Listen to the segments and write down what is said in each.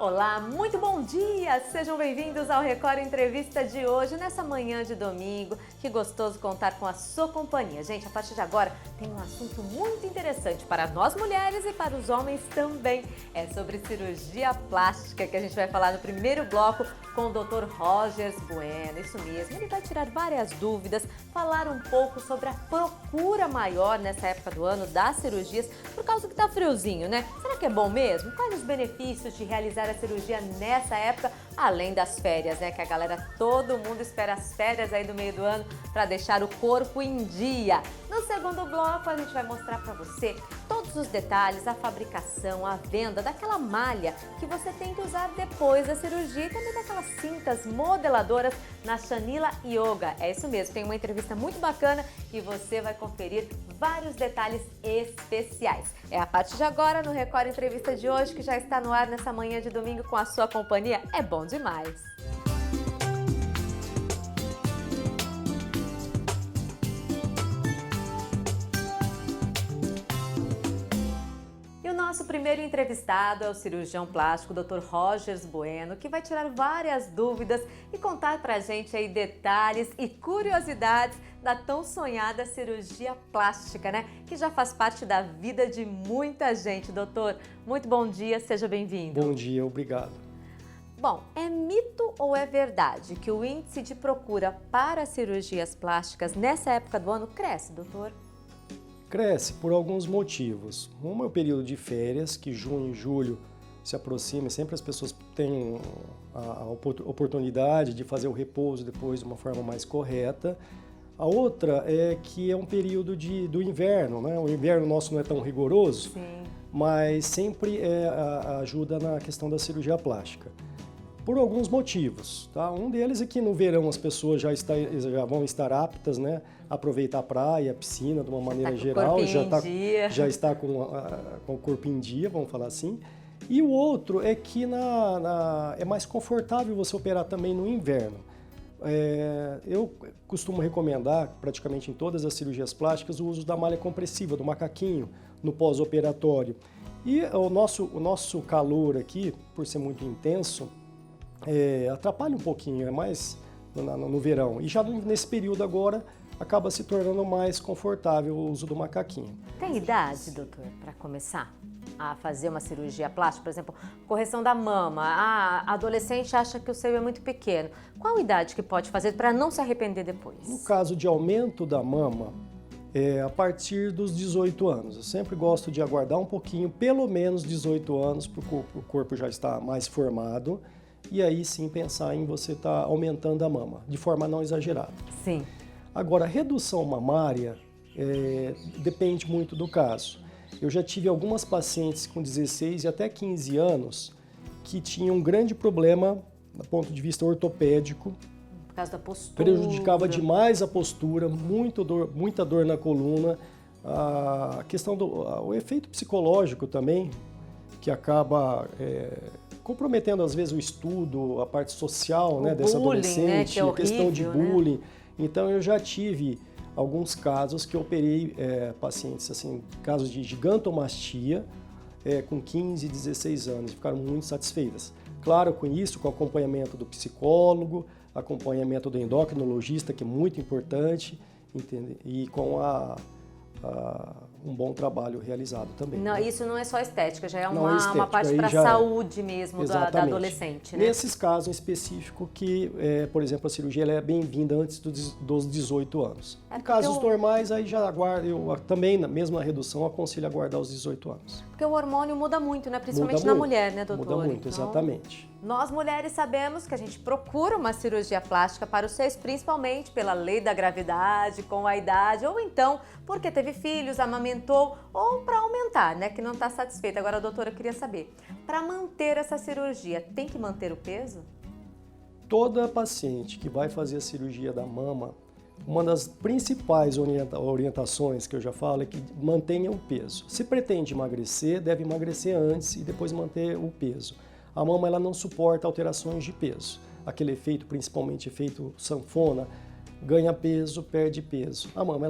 Olá, muito bom dia! Sejam bem-vindos ao Record Entrevista de hoje, nessa manhã de domingo. Que gostoso contar com a sua companhia. Gente, a partir de agora tem um assunto muito interessante para nós mulheres e para os homens também. É sobre cirurgia plástica que a gente vai falar no primeiro bloco com o Dr. Rogers Bueno. Isso mesmo, ele vai tirar várias dúvidas, falar um pouco sobre a procura maior nessa época do ano das cirurgias, por causa que tá friozinho, né? Será que é bom mesmo? Quais os benefícios de realizar a cirurgia nessa época, além das férias, né? Que a galera, todo mundo espera as férias aí do meio do ano para deixar o corpo em dia. No segundo bloco, a gente vai mostrar para você todos os detalhes, a fabricação, a venda daquela malha que você tem que usar depois da cirurgia e também daquelas cintas modeladoras na Shanila Yoga. É isso mesmo, tem uma entrevista muito bacana e você vai conferir vários detalhes especiais. É a partir de agora no Record Entrevista de hoje, que já está no ar nessa manhã de domingo com a sua companhia. É bom demais! Nosso primeiro entrevistado é o cirurgião plástico Dr. Rogers Bueno, que vai tirar várias dúvidas e contar pra gente aí detalhes e curiosidades da tão sonhada cirurgia plástica, né? Que já faz parte da vida de muita gente. Doutor, muito bom dia, seja bem-vindo. Bom dia, obrigado. Bom, é mito ou é verdade que o índice de procura para cirurgias plásticas nessa época do ano cresce, doutor? Cresce por alguns motivos. Um é o período de férias, que junho e julho se aproxima, e sempre as pessoas têm a oportunidade de fazer o repouso depois de uma forma mais correta. A outra é que é um período do inverno, né? O inverno nosso não é tão rigoroso, sim, mas sempre ajuda na questão da cirurgia plástica. Por alguns motivos, tá? Um deles é que no verão as pessoas já vão estar aptas, né, a aproveitar a praia, a piscina de uma maneira geral, já está com o corpo em dia, vamos falar assim. E o outro é que é mais confortável você operar também no inverno. Eu costumo recomendar, praticamente em todas as cirurgias plásticas, o uso da malha compressiva, do macaquinho, no pós-operatório. E o nosso calor aqui, por ser muito intenso, atrapalha um pouquinho, é mais no verão. E já nesse período agora, acaba se tornando mais confortável o uso do macaquinho. Tem idade, doutor, para começar a fazer uma cirurgia plástica? Por exemplo, correção da mama. A adolescente acha que o seio é muito pequeno. Qual idade que pode fazer para não se arrepender depois? No caso de aumento da mama, a partir dos 18 anos. Eu sempre gosto de aguardar um pouquinho, pelo menos 18 anos, para o corpo já estar mais formado. E aí sim pensar em você estar aumentando a mama, de forma não exagerada. Sim. Agora, redução mamária depende muito do caso. Eu já tive algumas pacientes com 16 e até 15 anos que tinham um grande problema do ponto de vista ortopédico. Por causa da postura. Prejudicava demais a postura, muita dor na coluna. A questão o efeito psicológico também, que acaba comprometendo às vezes o estudo, a parte social, né, dessa bullying, adolescente, né, que é horrível, a questão de bullying. Né? Então eu já tive alguns casos que eu operei pacientes, assim, casos de gigantomastia com 15, 16 anos, e ficaram muito satisfeitas. Claro, com isso, com acompanhamento do psicólogo, acompanhamento do endocrinologista, que é muito importante, entende? E com um bom trabalho realizado também. Não, né? Isso não é só estética, já é Não é estética, uma parte para a saúde mesmo da adolescente, né? Nesses casos em específico que, por exemplo, a cirurgia ela é bem-vinda antes dos 18 anos. Em casos normais, aí já aguardo, eu também, mesmo na redução, aconselho aguardar os 18 anos. Porque o hormônio muda muito, né? Principalmente na mulher, né, doutor? Muda muito, então, exatamente. Nós mulheres sabemos que a gente procura uma cirurgia plástica para os seios, principalmente pela lei da gravidade, com a idade, ou então porque teve filhos, amamentou, ou para aumentar, né, que não está satisfeita. Agora, doutora, eu queria saber, para manter essa cirurgia, tem que manter o peso? Toda paciente que vai fazer a cirurgia da mama, uma das principais orientações que eu já falo é que mantenha o peso. Se pretende emagrecer, deve emagrecer antes e depois manter o peso. A mama ela não suporta alterações de peso. Aquele efeito, principalmente efeito sanfona, ganha peso, perde peso. A mama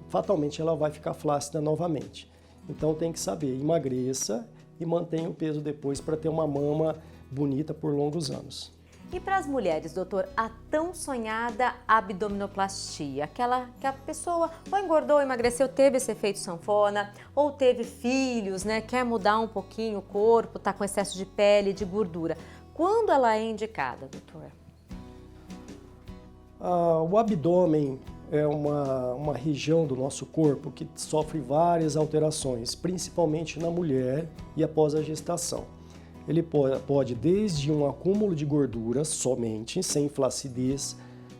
fatalmente ela vai ficar flácida novamente. Então tem que saber, emagreça e mantenha o peso depois para ter uma mama bonita por longos anos. E para as mulheres, doutor, a tão sonhada abdominoplastia, aquela que a pessoa ou engordou, emagreceu, teve esse efeito sanfona, ou teve filhos, né, quer mudar um pouquinho o corpo, tá com excesso de pele, de gordura. Quando ela é indicada, doutor? O abdômen é uma região do nosso corpo que sofre várias alterações, principalmente na mulher e após a gestação. Ele pode desde um acúmulo de gordura somente, sem flacidez,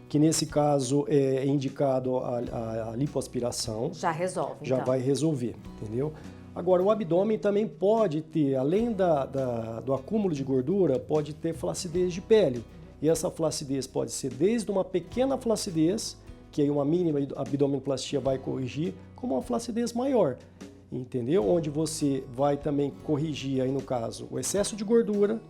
que nesse caso é indicado a lipoaspiração. Já resolve, Já então. vai resolver, entendeu? Agora, o abdômen também pode ter, além do acúmulo de gordura, pode ter flacidez de pele. E essa flacidez pode ser desde uma pequena flacidez, que aí uma mínima abdominoplastia vai corrigir, como uma flacidez maior. Entendeu? Onde você vai também corrigir, aí no caso, o excesso de gordura,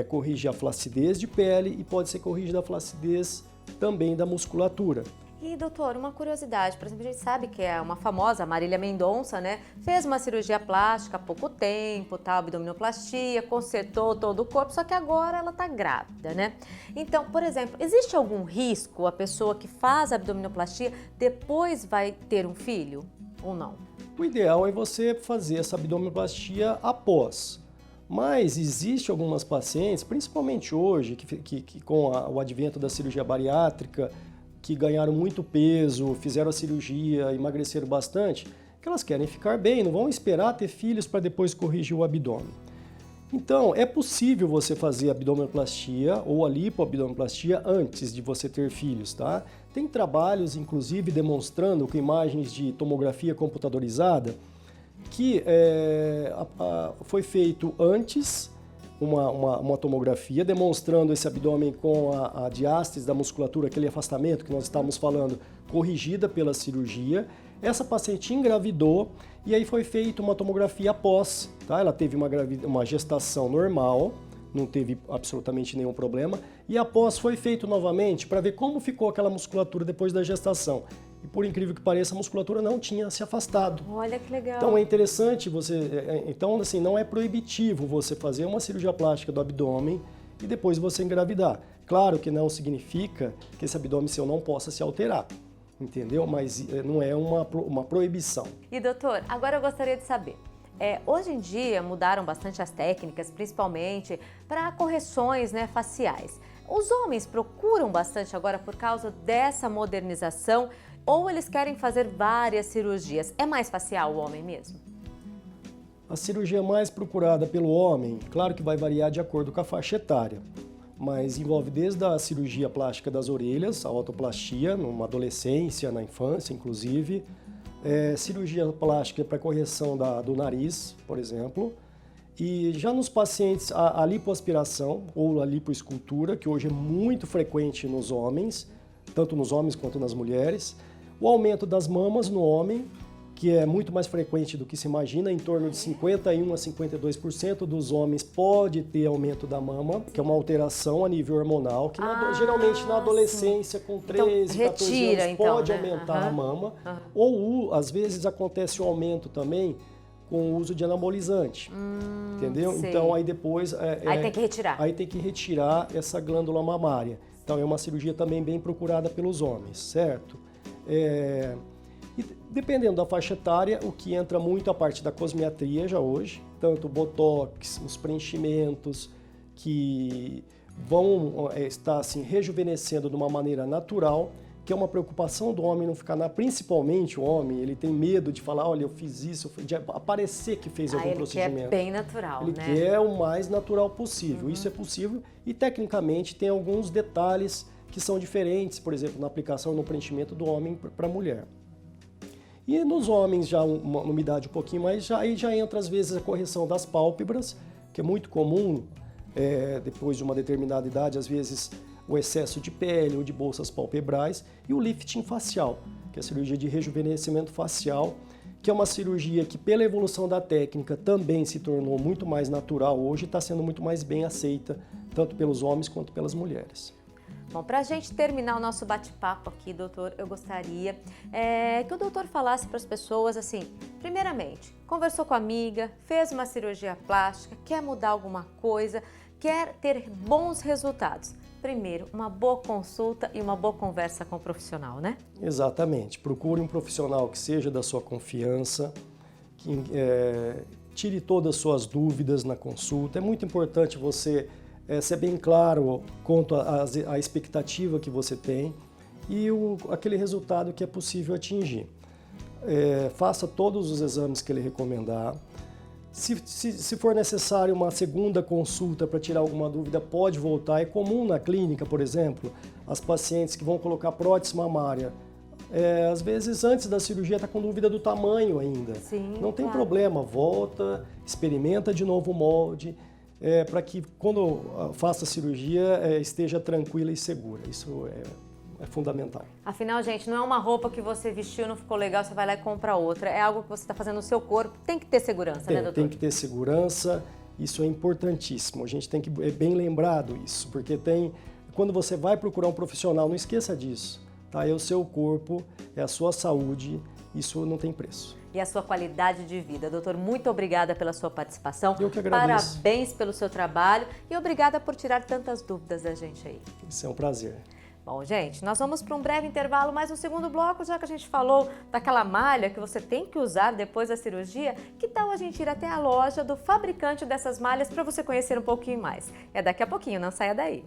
corrigir a flacidez de pele e pode ser corrigida a flacidez também da musculatura. E, doutor, uma curiosidade, por exemplo, a gente sabe que é uma famosa Marília Mendonça, né? Fez uma cirurgia plástica há pouco tempo, tá? Abdominoplastia, consertou todo o corpo, só que agora ela tá grávida, né? Então, por exemplo, existe algum risco a pessoa que faz a abdominoplastia depois vai ter um filho ou não? O ideal é você fazer essa abdominoplastia após. Mas existe algumas pacientes, principalmente hoje, que com o advento da cirurgia bariátrica, que ganharam muito peso, fizeram a cirurgia, emagreceram bastante, que elas querem ficar bem, não vão esperar ter filhos para depois corrigir o abdômen. Então, é possível você fazer a abdominoplastia ou a lipoabdominoplastia antes de você ter filhos, tá? Tem trabalhos, inclusive, demonstrando com imagens de tomografia computadorizada que foi feito antes uma tomografia demonstrando esse abdômen com a diástase da musculatura, aquele afastamento que nós estávamos falando, corrigida pela cirurgia. Essa paciente engravidou e aí foi feita uma tomografia após, tá? Ela teve uma gestação normal, não teve absolutamente nenhum problema, e após foi feito novamente para ver como ficou aquela musculatura depois da gestação. E por incrível que pareça, a musculatura não tinha se afastado. Olha que legal. Então é interessante então assim, não é proibitivo você fazer uma cirurgia plástica do abdômen e depois você engravidar. Claro que não significa que esse abdômen seu não possa se alterar. Entendeu? Mas não é uma proibição. E doutor, agora eu gostaria de saber, hoje em dia mudaram bastante as técnicas, principalmente para correções, né, faciais. Os homens procuram bastante agora por causa dessa modernização ou eles querem fazer várias cirurgias? É mais facial o homem mesmo? A cirurgia mais procurada pelo homem, claro que vai variar de acordo com a faixa etária. Mas envolve desde a cirurgia plástica das orelhas, a otoplastia, numa adolescência, na infância, inclusive, cirurgia plástica para correção do nariz, por exemplo, e já nos pacientes a lipoaspiração ou a lipoescultura, que hoje é muito frequente nos homens, tanto nos homens quanto nas mulheres, o aumento das mamas no homem, que é muito mais frequente do que se imagina, em torno de 51% a 52% dos homens pode ter aumento da mama, que é uma alteração a nível hormonal, que geralmente na adolescência, com 13, então, 14 anos, pode né? aumentar a mama, ou às vezes acontece o aumento também com o uso de anabolizante, entendeu? Sei. Então aí depois... Aí tem que retirar. Aí tem que retirar essa glândula mamária. Então é uma cirurgia também bem procurada pelos homens, certo? E dependendo da faixa etária, o que entra muito a parte da cosmetria já hoje, tanto o botox, os preenchimentos, que vão estar assim, rejuvenescendo de uma maneira natural, que é uma preocupação do homem não ficar principalmente o homem, ele tem medo de falar, olha, eu fiz isso, de aparecer que fez algum procedimento. Ele quer bem natural, ele né? quer o mais natural possível, isso é possível e tecnicamente tem alguns detalhes que são diferentes, por exemplo, na aplicação e no preenchimento do homem para a mulher. E nos homens, já uma idade um pouquinho mais, aí já entra às vezes a correção das pálpebras, que é muito comum, depois de uma determinada idade, às vezes o excesso de pele ou de bolsas palpebrais, e o lifting facial, que é a cirurgia de rejuvenescimento facial, que é uma cirurgia que, pela evolução da técnica, também se tornou muito mais natural hoje e está sendo muito mais bem aceita, tanto pelos homens quanto pelas mulheres. Bom, para a gente terminar o nosso bate-papo aqui, doutor, eu gostaria que o doutor falasse para as pessoas assim, primeiramente, conversou com a amiga, fez uma cirurgia plástica, quer mudar alguma coisa, quer ter bons resultados, primeiro, uma boa consulta e uma boa conversa com o profissional, né? Exatamente. Procure um profissional que seja da sua confiança, que tire todas as suas dúvidas na consulta. É muito importante você ser bem claro quanto à expectativa que você tem e aquele resultado que é possível atingir. Faça todos os exames que ele recomendar. Se for necessário uma segunda consulta para tirar alguma dúvida, pode voltar. É comum na clínica, por exemplo, as pacientes que vão colocar prótese mamária, às vezes antes da cirurgia está com dúvida do tamanho ainda. Sim, não tem claro. problema, volta, experimenta de novo o molde, para que quando faça a cirurgia esteja tranquila e segura. Isso é fundamental. Afinal, gente, não é uma roupa que você vestiu, não ficou legal, você vai lá e compra outra. É algo que você está fazendo no seu corpo. Tem que ter segurança, né, doutor? Tem que ter segurança, isso é importantíssimo. A gente tem que bem lembrado isso, porque quando você vai procurar um profissional, não esqueça disso, tá? É o seu corpo, é a sua saúde, isso não tem preço. E a sua qualidade de vida. Doutor, muito obrigada pela sua participação. Eu que agradeço. Parabéns pelo seu trabalho e obrigada por tirar tantas dúvidas da gente aí. Isso é um prazer. Bom, gente, nós vamos para um breve intervalo, mas no segundo bloco, já que a gente falou daquela malha que você tem que usar depois da cirurgia, que tal a gente ir até a loja do fabricante dessas malhas para você conhecer um pouquinho mais? É daqui a pouquinho, não saia daí.